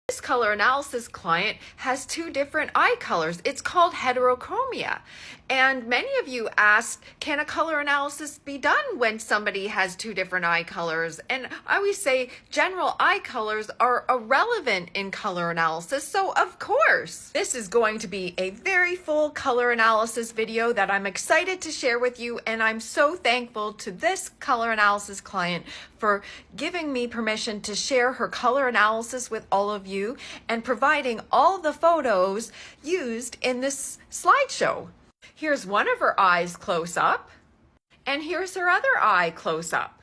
This color analysis client has two different eye colors. It's called heterochromia. And many of you asked, can a color analysis be done when somebody has two different eye colors? And I always say general eye colors are irrelevant in color analysis, so of course. This is going to be a very full color analysis video that I'm excited to share with you, and I'm so thankful to this color analysis client for giving me permission to share her color analysis with all of you and providing all the photos used in this slideshow. Here's one of her eyes close up, and here's her other eye close up.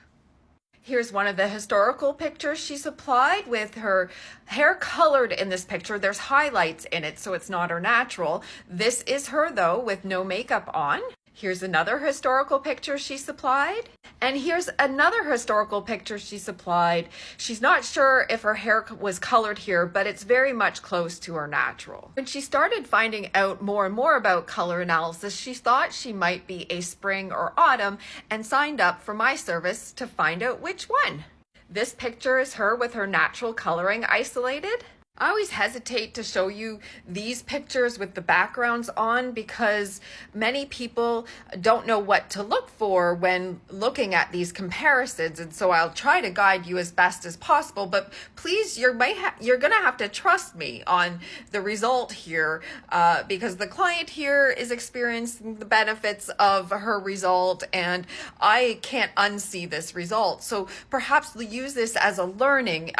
Here's one of the historical pictures she supplied with her hair colored in this picture. There's highlights in it, so it's not her natural. This is her, though, with no makeup on. Here's another historical picture she supplied. And here's another historical picture she supplied. She's not sure if her hair was colored here, but it's very much close to her natural. When she started finding out more and more about color analysis, she thought she might be a spring or autumn and signed up for my service to find out which one. This picture is her with her natural coloring isolated. I always hesitate to show you these pictures with the backgrounds on because many people don't know what to look for when looking at these comparisons, and so I'll try to guide you as best as possible, but please, you're gonna have to trust me on the result here because the client here is experiencing the benefits of her result and I can't unsee this result. So perhaps use this as a learning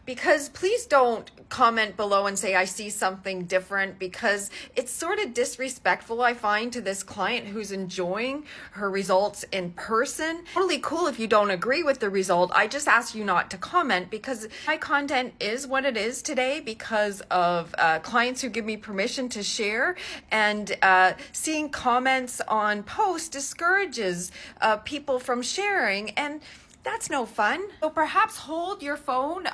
because please don't comment below and say I see something different, because it's sort of disrespectful, I find, to this client who's enjoying her results in person. Totally cool if you don't agree with the result. I just ask you not to comment because my content is what it is today because of clients who give me permission to share, and seeing comments on posts discourages people from sharing, and that's no fun. So perhaps hold your phone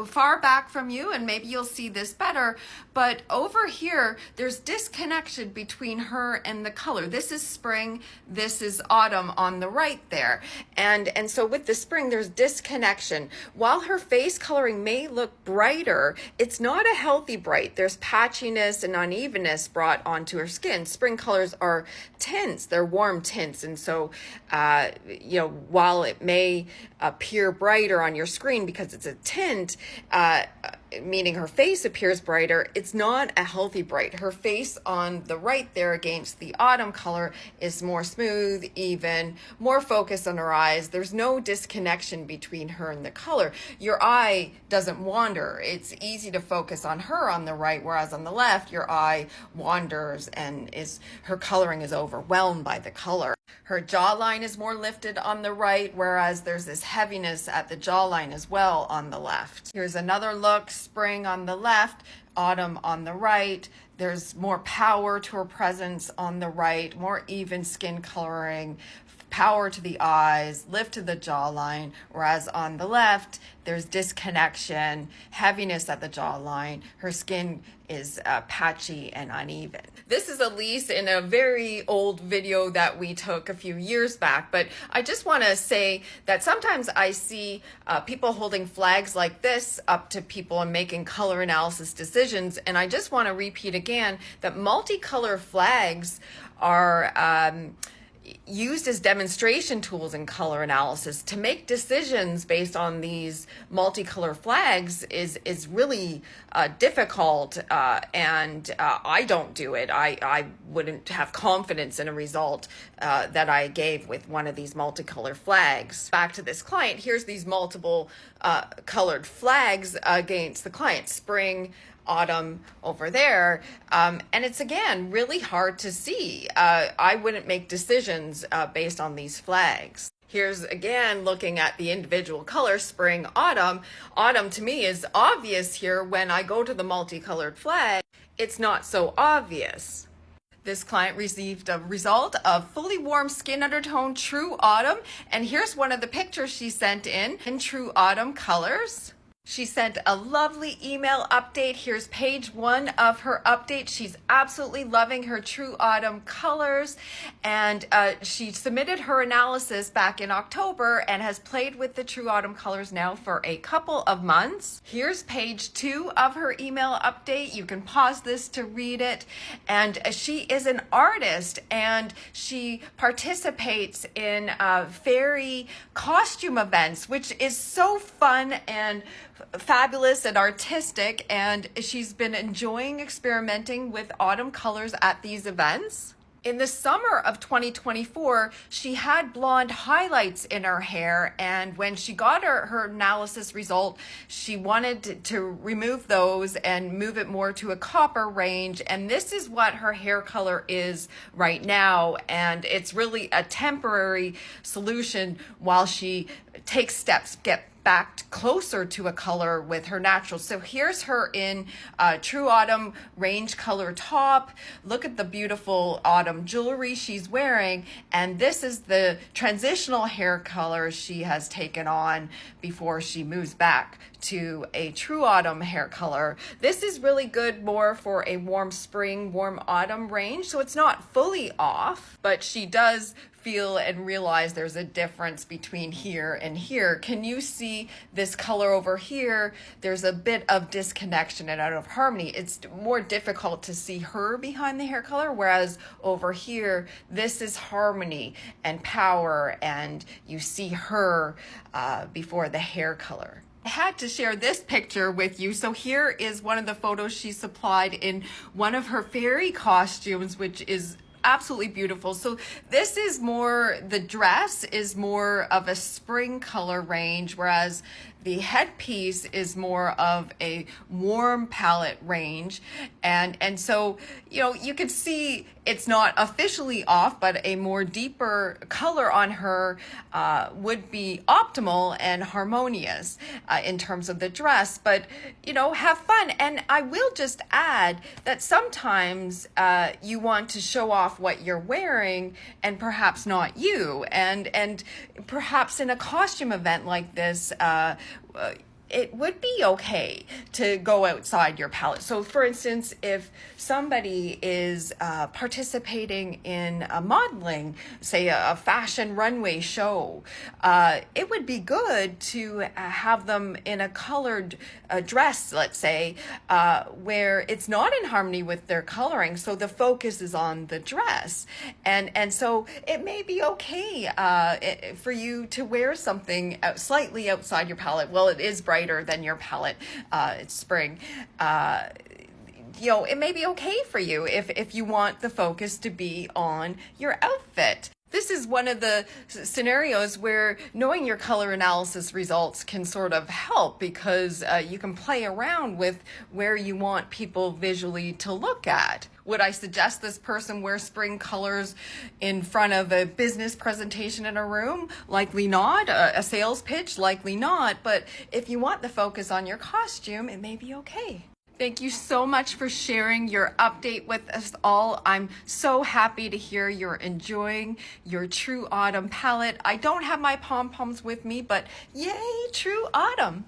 far back from you and maybe you'll see this better. But over here, there's disconnection between her and the color. This is spring, this is autumn on the right there. And so with the spring, there's disconnection. While her face coloring may look brighter, it's not a healthy bright. There's patchiness and unevenness brought onto her skin. Spring colors are tints, they're warm tints. And so, while it may appear brighter on your screen because it's a tint, meaning her face appears brighter, it's not a healthy bright. Her face on the right there against the autumn color is more smooth, even, more focus on her eyes. There's no disconnection between her and the color. Your eye doesn't wander. It's easy to focus on her on the right, whereas on the left, your eye wanders and her coloring is overwhelmed by the color. Her jawline is more lifted on the right, whereas there's this heaviness at the jawline as well on the left. Here's another look, spring on the left, autumn on the right. There's more power to her presence on the right, more even skin coloring, power to the eyes, lift to the jawline, whereas on the left, there's disconnection, heaviness at the jawline. Her skin is patchy and uneven. This is Elise in a very old video that we took a few years back, but I just want to say that sometimes I see people holding flags like this up to people and making color analysis decisions, and I just want to repeat again that multicolor flags are used as demonstration tools in color analysis. To make decisions based on these multicolor flags is really difficult, and I don't do it. I wouldn't have confidence in a result that I gave with one of these multicolor flags. Back to this client, here's these multiple colored flags against the client. Spring, autumn over there, and it's again really hard to see. I wouldn't make decisions based on these flags. Here's again looking at the individual colors, spring, autumn. Autumn to me is obvious here. When I go to the multicolored flag, it's not so obvious. This client received a result of fully warm skin undertone, true autumn, and here's one of the pictures she sent in true autumn colors. She sent a lovely email update. Here's page 1 of her update. She's absolutely loving her True Autumn colors, and she submitted her analysis back in October and has played with the True Autumn colors now for a couple of months. Here's page 2 of her email update. You can pause this to read it. And she is an artist, and she participates in fairy costume events, which is so fun and fabulous and artistic, and she's been enjoying experimenting with autumn colors at these events. In the summer of 2024, she had blonde highlights in her hair, and when she got her analysis result, she wanted to remove those and move it more to a copper range, and this is what her hair color is right now, and it's really a temporary solution while she takes steps get back closer to a color with her natural. So here's her in True Autumn range color top. Look at the beautiful autumn jewelry she's wearing, and this is the transitional hair color she has taken on before she moves back to a True Autumn hair color. This is really good more for a warm spring, warm autumn range, so it's not fully off, but she does feel and realize there's a difference between here and here. Can you see this color over here? There's a bit of disconnection and out of harmony. It's more difficult to see her behind the hair color, whereas over here, this is harmony and power, and you see her before the hair color. I had to share this picture with you. So here is one of the photos she supplied in one of her fairy costumes, which is absolutely beautiful. So this is more, the dress is more of a spring color range, whereas the headpiece is more of a warm palette range. And so, you know, you can see it's not officially off, but a more deeper color on her would be optimal and harmonious in terms of the dress. But, you know, have fun. And I will just add that sometimes you want to show off what you're wearing and perhaps not you. And perhaps in a costume event like this, it would be okay to go outside your palette. So for instance, if somebody is participating in a modeling, say a fashion runway show, it would be good to have them in a colored dress, let's say, where it's not in harmony with their coloring, so the focus is on the dress. And so it may be okay for you to wear something slightly outside your palette. Well, it is brighter than your palette. It's spring. You know, it may be okay for you if you want the focus to be on your outfit. This is one of the scenarios where knowing your color analysis results can sort of help, because you can play around with where you want people visually to look at. Would I suggest this person wear spring colors in front of a business presentation in a room? Likely not. A sales pitch? Likely not. But if you want the focus on your costume, it may be okay. Thank you so much for sharing your update with us all. I'm so happy to hear you're enjoying your True Autumn palette. I don't have my pom-poms with me, but yay, True Autumn.